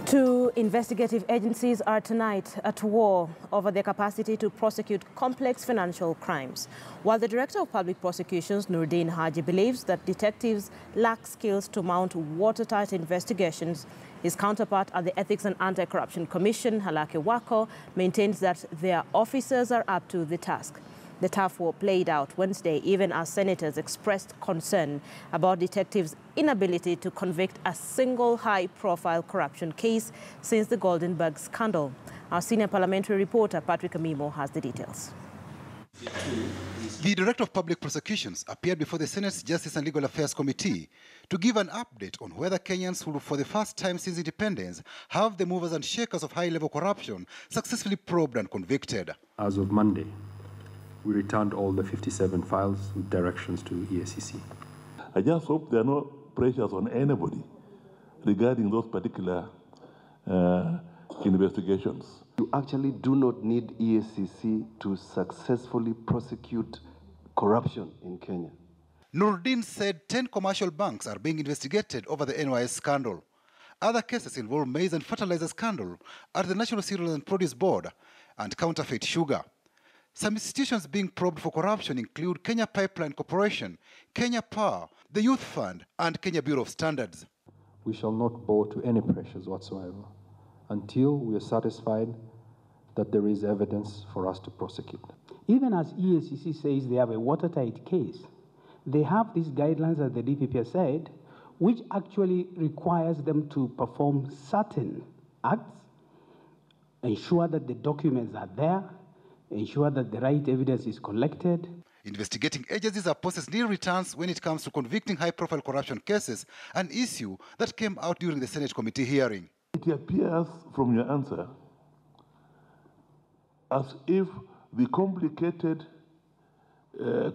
Two investigative agencies are tonight at war over their capacity to prosecute complex financial crimes. While the Director of Public Prosecutions, Nuruddin Haji, believes that detectives lack skills to mount watertight investigations, his counterpart at the Ethics and Anti-Corruption Commission, Halake Wako, maintains that their officers are up to the task. The tough war played out Wednesday, even as senators expressed concern about detectives' inability to convict a single high-profile corruption case since the Goldenberg scandal. Our senior parliamentary reporter, Patrick Amimo, has the details. The Director of Public Prosecutions appeared before the Senate's Justice and Legal Affairs Committee to give an update on whether Kenyans who, for the first time since independence, have the movers and shakers of high-level corruption successfully probed and convicted. As of Monday, we returned all the 57 files with directions to EACC. I just hope there are no pressures on anybody regarding those particular investigations. You actually do not need EACC to successfully prosecute corruption in Kenya. Nuruddin said 10 commercial banks are being investigated over the NYS scandal. Other cases involve maize and fertilizer scandal at the National Cereals and Produce Board and counterfeit sugar. Some institutions being probed for corruption include Kenya Pipeline Corporation, Kenya Power, the Youth Fund, and Kenya Bureau of Standards. We shall not bow to any pressures whatsoever until we are satisfied that there is evidence for us to prosecute. Even as EACC says they have a watertight case, they have these guidelines, as the DPP has said, which actually requires them to perform certain acts, ensure that the documents are there, ensure that the right evidence is collected. Investigating agencies have posted nil returns when it comes to convicting high-profile corruption cases, an issue that came out during the Senate committee hearing. It appears from your answer as if the complicated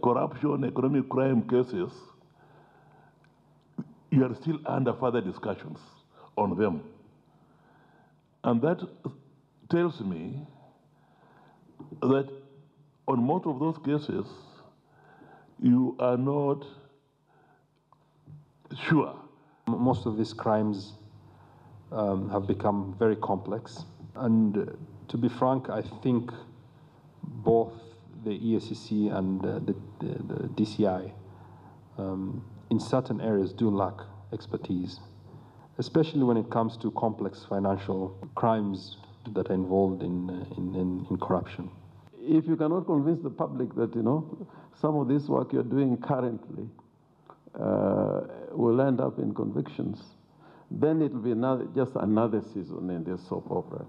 corruption, economic crime cases, you are still under further discussions on them. And that tells me that on most of those cases, you are not sure. Most of these crimes have become very complex. And to be frank, I think both the EACC and the DCI in certain areas do lack expertise, especially when it comes to complex financial crimes that are involved in corruption. If you cannot convince the public that, some of this work you're doing currently will end up in convictions, then it will be just another season in this soap opera.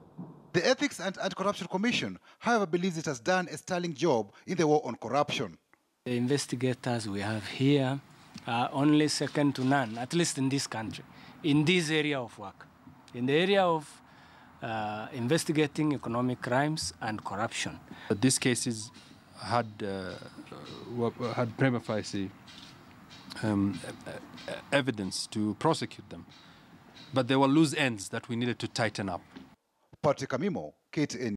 The Ethics and Anti-Corruption Commission, however, believes it has done a sterling job in the war on corruption. The investigators we have here are only second to none, at least in this country, in this area of work, in the area of investigating economic crimes and corruption. These cases had prima facie evidence to prosecute them, but there were loose ends that we needed to tighten up. Patrick Amimo, KTN.